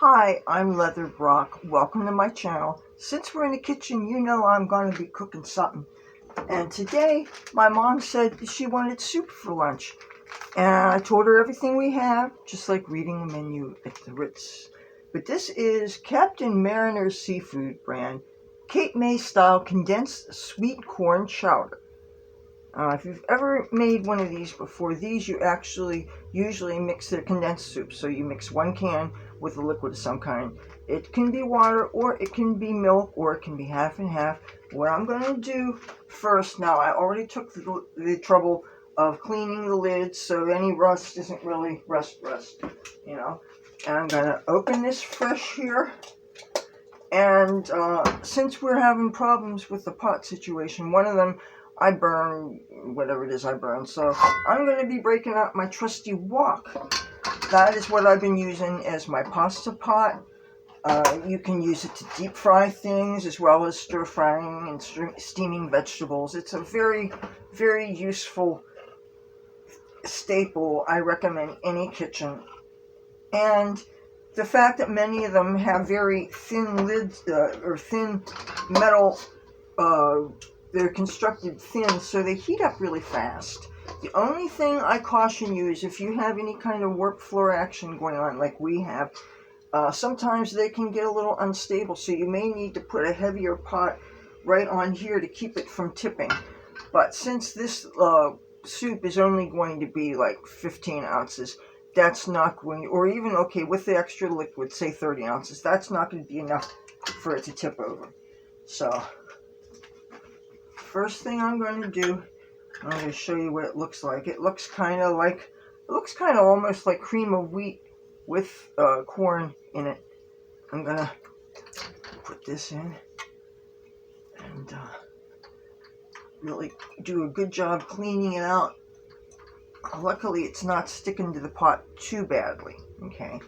Hi, I'm Leather Brock. Welcome to my channel. Since we're in the kitchen, you know I'm going to be cooking something. And today, my mom said she wanted soup for lunch. And I told her everything we have, just like reading a menu at the Ritz. But this is Captain Marriner's seafood brand, Cape May style condensed sweet corn chowder. If you've ever made one of these before, these you actually usually mix their condensed soup. So you mix one can with a liquid of some kind. It can be water, or it can be milk, or it can be half and half. What I'm going to do first, now I already took the trouble of cleaning the lid so any rust isn't really rust, you know. And I'm going to open this fresh here. And since we're having problems with the pot situation, one of them I burn, whatever it is I burn. So I'm going to be breaking out my trusty wok. That is what I've been using as my pasta pot. You can use it to deep fry things as well as stir frying and steaming vegetables. It's a very, very useful staple I recommend any kitchen. And the fact that many of them have very thin lids or thin metal, they're constructed thin, so they heat up really fast. The only thing I caution you is if you have any kind of warp floor action going on like we have, sometimes they can get a little unstable, so you may need to put a heavier pot right on here to keep it from tipping. But since this soup is only going to be like 15 ounces, that's not going to, or even, okay, with the extra liquid, say 30 ounces, that's not going to be enough for it to tip over. So first thing I'm going to do, I'm going to show you what it looks like. It looks kind of almost like cream of wheat with corn in it. I'm going to put this in and really do a good job cleaning it out. Luckily, it's not sticking to the pot too badly. Okay.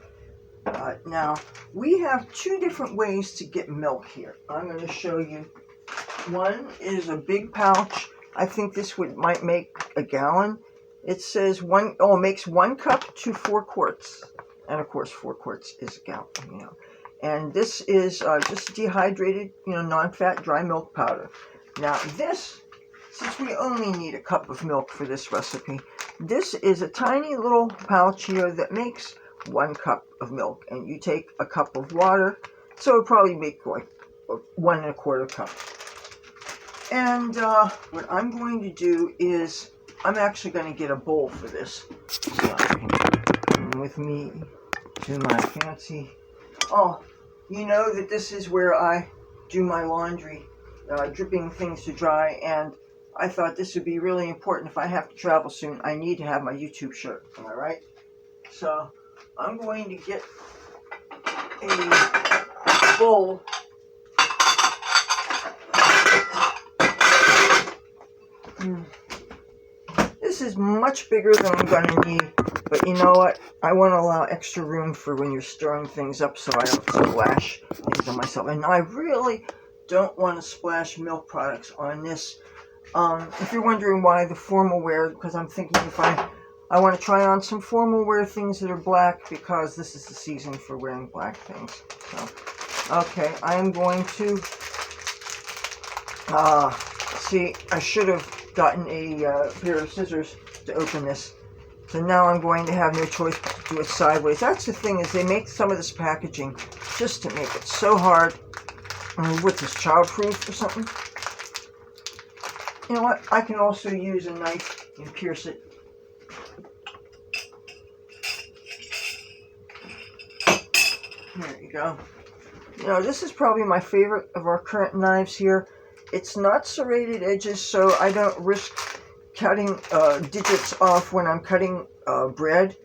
Now, we have two different ways to get milk here. I'm going to show you. One is a big pouch. I think this might make a gallon. It says makes 1 cup to 4 quarts. And of course, 4 quarts is a gallon, you know. And this is just dehydrated, non-fat dry milk powder. Now this, since we only need a cup of milk for this recipe, this is a tiny little pouch here that makes 1 cup of milk. And you take a cup of water, so it'll probably make like 1 1/4 cup. And what I'm going to do is, I'm actually going to get a bowl for this. So I can come with me to my fancy, you know that this is where I do my laundry, dripping things to dry, and I thought this would be really important. If I have to travel soon, I need to have my YouTube shirt, am I right? So I'm going to get a bowl. This is much bigger than I'm going to need, but you know what? I want to allow extra room for when you're stirring things up so I don't splash things on myself. And I really don't want to splash milk products on this. If you're wondering why the formal wear, because I'm thinking if I want to try on some formal wear things that are black, because this is the season for wearing black things. So, okay, I am going to, see, I should have gotten a pair of scissors to open this. So now I'm going to have no choice but to do it sideways. That's the thing, is they make some of this packaging just to make it so hard. What, this child-proof or something? You know what? I can also use a knife and pierce it. There you go. This is probably my favorite of our current knives here. It's not serrated edges, so I don't risk cutting digits off when I'm cutting bread.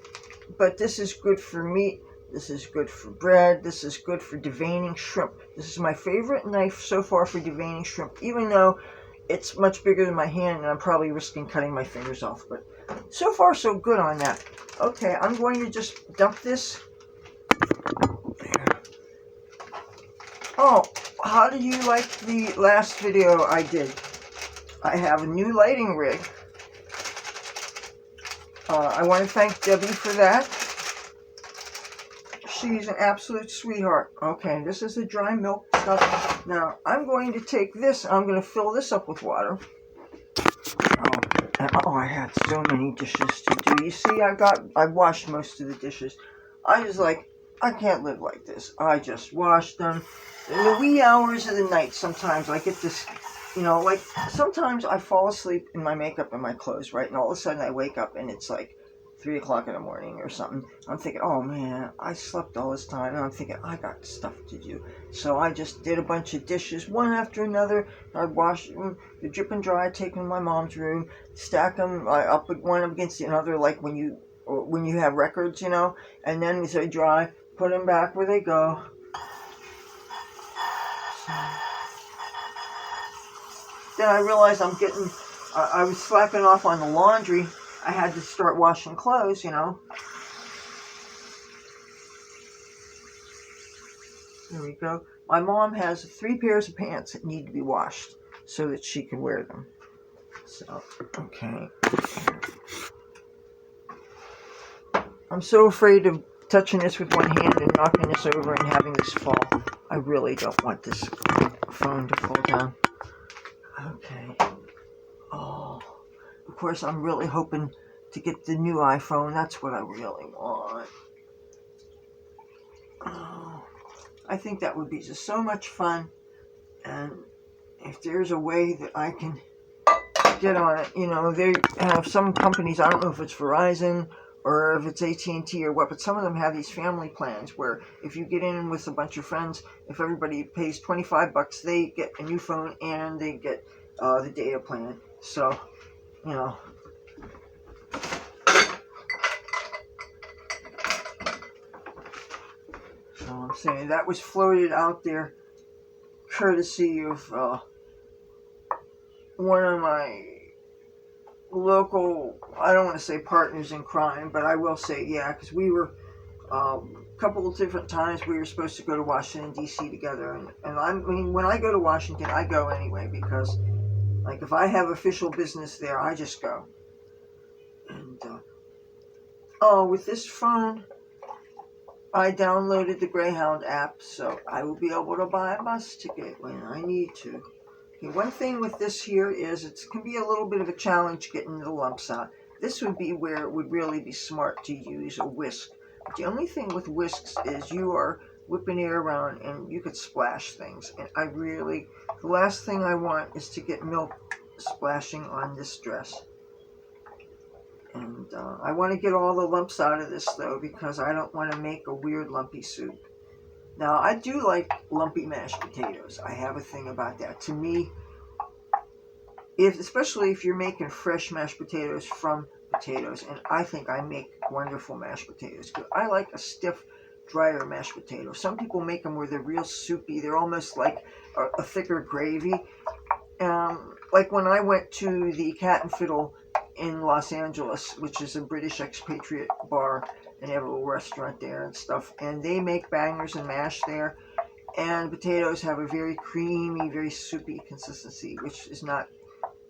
But this is good for meat. This is good for bread. This is good for deveining shrimp. This is my favorite knife so far for deveining shrimp, even though it's much bigger than my hand and I'm probably risking cutting my fingers off. But so far, so good on that. Okay, I'm going to just dump this. There. Oh, how did you like the last video I did? I have a new lighting rig. I want to thank Debbie for that. she's an absolute sweetheart. Okay, this is the dry milk stuff. Now, I'm going to take this, I'm going to fill this up with water. I had so many dishes to do. You see, I washed most of the dishes. I can't live like this. I just washed them. In the wee hours of the night, sometimes I get this, like, sometimes I fall asleep in my makeup and my clothes, right? And all of a sudden I wake up and it's like 3 o'clock in the morning or something. I'm thinking, oh man, I slept all this time. And I'm thinking, I got stuff to do. So I just did a bunch of dishes, one after another. I washed them, the drip and dry, take them to my mom's room, stack them up one against the other, like when you have records, and then as they dry, put them back where they go. So, then I realized I was slacking off on the laundry. I had to start washing clothes, There we go. My mom has 3 pairs of pants that need to be washed so that she can wear them. So, okay. I'm so afraid of touching this with one hand and knocking this over and having this fall. I really don't want this phone to fall down. Okay. Oh, of course, I'm really hoping to get the new iPhone. That's what I really want. Oh, I think that would be just so much fun. And if there's a way that I can get on it, they have some companies, I don't know if it's Verizon or if it's AT&T or what, but some of them have these family plans where if you get in with a bunch of friends, if everybody pays $25, they get a new phone and they get the data plan. So, So I'm saying that was floated out there courtesy of one of my local, I don't want to say partners in crime, but I will say, yeah, because we were, a couple of different times we were supposed to go to Washington, D.C. together. And I mean, when I go to Washington, I go anyway, because, like, if I have official business there, I just go. And, with this phone, I downloaded the Greyhound app, so I will be able to buy a bus ticket when I need to. Okay, one thing with this here is it can be a little bit of a challenge getting the lumps out. This would be where it would really be smart to use a whisk. But the only thing with whisks is you are whipping air around and you could splash things. And the last thing I want is to get milk splashing on this dress. And I want to get all the lumps out of this, though, because I don't want to make a weird lumpy soup. Now, I do like lumpy mashed potatoes. I have a thing about that. To me, especially if you're making fresh mashed potatoes from potatoes, and I think I make wonderful mashed potatoes. I like a stiff, drier mashed potato. Some people make them where they're real soupy. They're almost like a thicker gravy. Like when I went to the Cat and Fiddle in Los Angeles, which is a British expatriate bar, and they have a little restaurant there and stuff, and they make bangers and mash there, and potatoes have a very creamy, very soupy consistency, which is not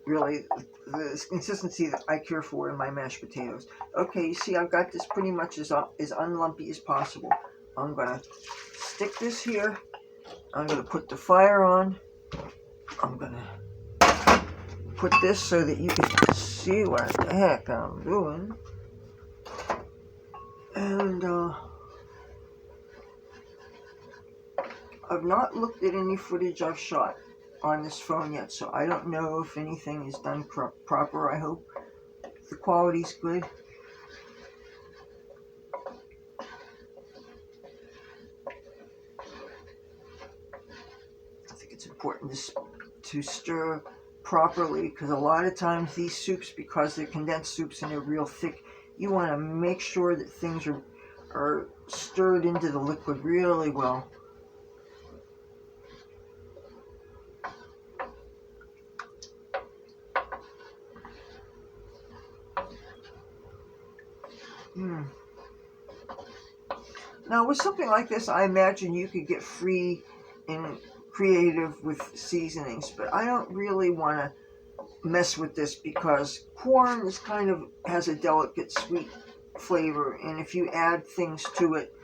really the consistency that I care for in my mashed potatoes. Okay, you see, I've got this pretty much as unlumpy as possible. I'm going to stick this here. I'm going to put the fire on. I'm going to put this so that you can see what the heck I'm doing. And I've not looked at any footage I've shot on this phone yet, so I don't know if anything is done proper. I hope the quality's good. I think it's important to stir properly, because a lot of times these soups, because they're condensed soups and they're real thick, you want to make sure that things are stirred into the liquid really well. Now, with something like this, I imagine you could get free and creative with seasonings, but I don't really want to mess with this because corn is has a delicate sweet flavor, and if you add things to it,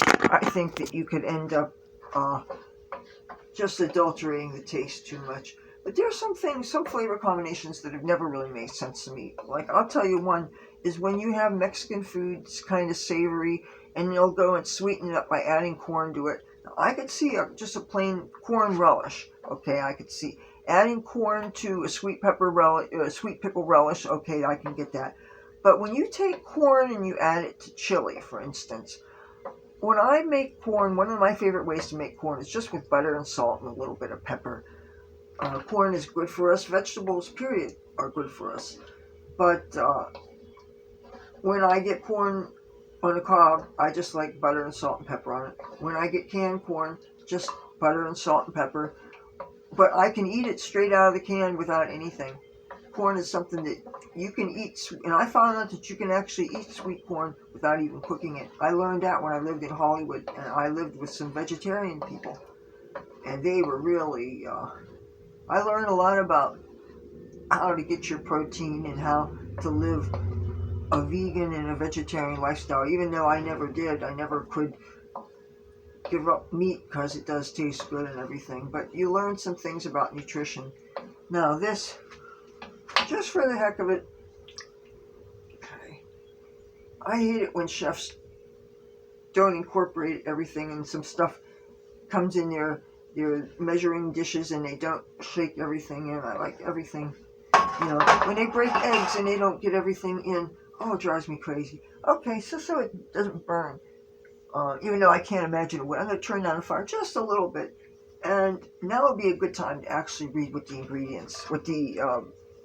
I think that you could end up just adulterating the taste too much. But there's some things, some flavor combinations that have never really made sense to me. Like, I'll tell you one is when you have Mexican foods kind of savory, and you'll go and sweeten it up by adding corn to it. Now, I could see just a plain corn relish. Okay, I could see adding corn to a sweet pickle relish. Okay, I can get that. But when you take corn and you add it to chili, for instance, when I make corn, one of my favorite ways to make corn is just with butter and salt and a little bit of pepper. Corn is good for us. Vegetables, period, are good for us. But when I get corn on the cob, I just like butter and salt and pepper on it. When I get canned corn, just butter and salt and pepper. But I can eat it straight out of the can without anything. Corn is something that you can eat, and I found out that you can actually eat sweet corn without even cooking it. I learned that when I lived in Hollywood, and I lived with some vegetarian people, and they were really, I learned a lot about how to get your protein and how to live a vegan and a vegetarian lifestyle, even though I never did. I never could give up meat because it does taste good and everything, but you learn some things about nutrition. Now this, just for the heck of it, okay, I hate it when chefs don't incorporate everything and some stuff comes in their measuring dishes and they don't shake everything in. I like everything. You know, when they break eggs and they don't get everything in, oh, it drives me crazy. Okay, so it doesn't burn. Even though I can't imagine it would. I'm going to turn down the fire just a little bit. And now would be a good time to actually read what the ingredients, what the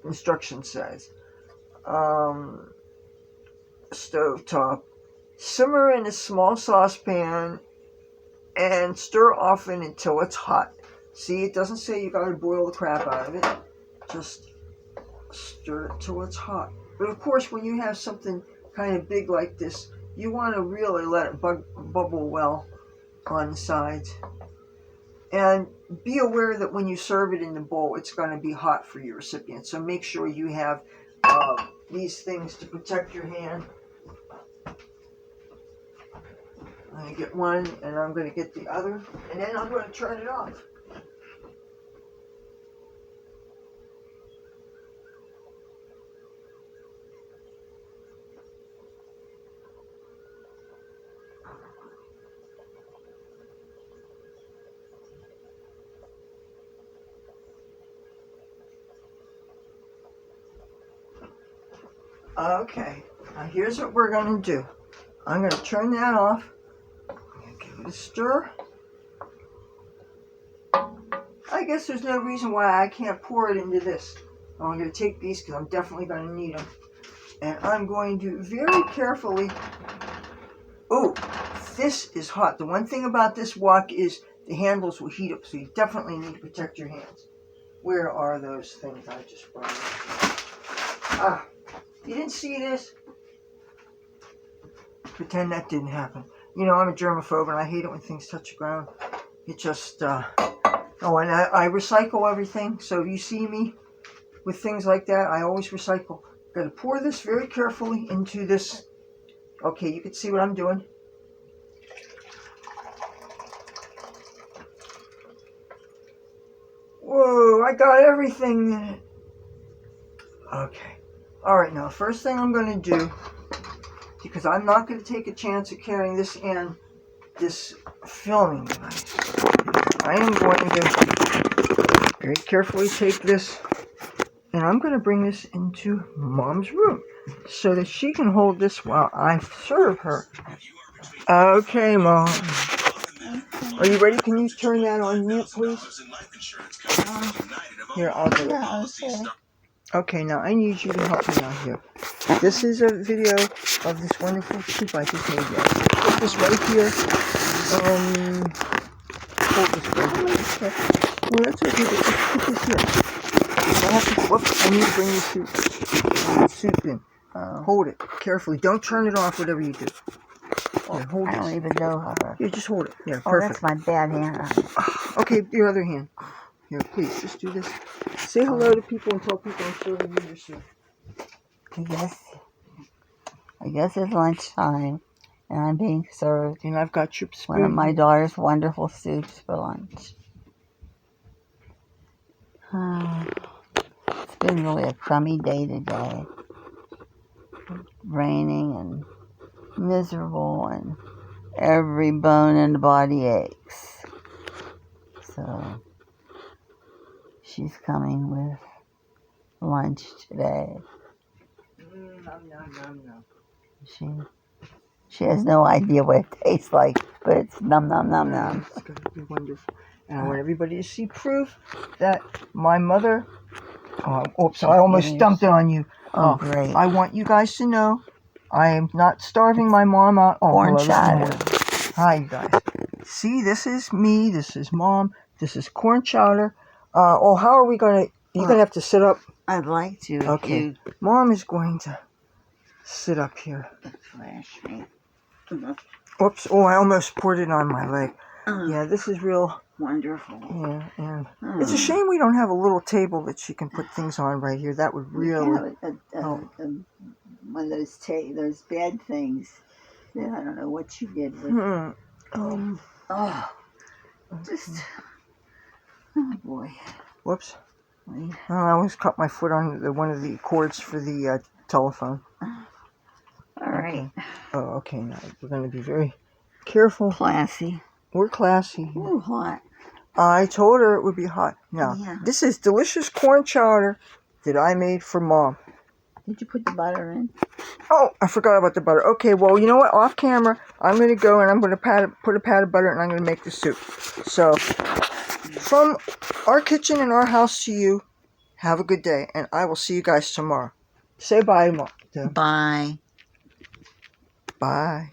instruction says. Stovetop. Simmer in a small saucepan and stir often until it's hot. See, it doesn't say you got to boil the crap out of it. Just stir it till it's hot. But of course, when you have something kind of big like this, you want to really let it bubble well on the sides. And be aware that when you serve it in the bowl, it's going to be hot for your recipient. So make sure you have these things to protect your hand. I'm going to get one, and I'm going to get the other, and then I'm going to turn it off. Okay, now here's what we're going to do. I'm going to turn that off. Give it a stir. I guess there's no reason why I can't pour it into this. I'm going to take these because I'm definitely going to need them. And I'm going to very carefully... Oh, this is hot. The one thing about this wok is the handles will heat up, so you definitely need to protect your hands. Where are those things I just brought up? You didn't see this? Pretend that didn't happen. You know, I'm a germaphobe and I hate it when things touch the ground. It just, oh, and I recycle everything. So if you see me with things like that, I always recycle. Got to pour this very carefully into this. Okay, you can see what I'm doing. Whoa, I got everything in it. Okay. Alright, now first thing I'm going to do, because I'm not going to take a chance of carrying this in, this filming device, I am going to very carefully take this, and I'm going to bring this into Mom's room, so that she can hold this while I serve her. Okay, Mom. Are you ready? Can you turn that on mute, please? Here, I'll do it. Okay, now I need you to help me out here. This is a video of this wonderful soup I just made. Put this right here. Hold this right here. No, that's okay, but just put this here. Whoops, I need to bring the soup in. Hold it carefully. Don't turn it off, whatever you do. Here, hold I don't even know how to... Here, just hold it. Yeah, oh, perfect. that's my bad hand. Okay, your other hand. Here, please, just do this. Say hello to people and tell people I'm serving you your soup. I guess it's lunchtime. And I'm being served And I've got your spoon. one of my daughter's wonderful soups for lunch. It's been really a crummy day today. Raining and miserable, and every bone in the body aches. So she's coming with lunch today. She has no idea what it tastes like, but it's num num num num. It's going to be wonderful. And I want everybody to see proof that my mother... oops, I almost dumped it on you. Oh, great. I want you guys to know I am not starving my mom out. Corn chowder. Hi, you guys. See, this is me. This is Mom. This is corn chowder. How are we going to... You're going to have to sit up. I'd like to. Okay. Mom is going to sit up here. Flash me. Oops. I almost poured it on my leg. Yeah, this is real... Wonderful. Yeah, and it's a shame we don't have a little table that she can put things on right here. That would really... one of those bad things. Yeah, I don't know what you did with. Oh boy. Whoops. I almost cut my foot on one of the cords for the telephone. All right. Okay. Now we're going to be very careful. Classy. We're classy. Ooh, hot. I told her it would be hot. Now, This is delicious corn chowder that I made for Mom. Did you put the butter in? Oh, I forgot about the butter. Okay, well, you know what? Off camera, I'm going to go and I'm going to put a pat of butter and I'm going to make the soup. So, from our kitchen and our house to you, have a good day. And I will see you guys tomorrow. Say bye, Mom. Bye. Bye.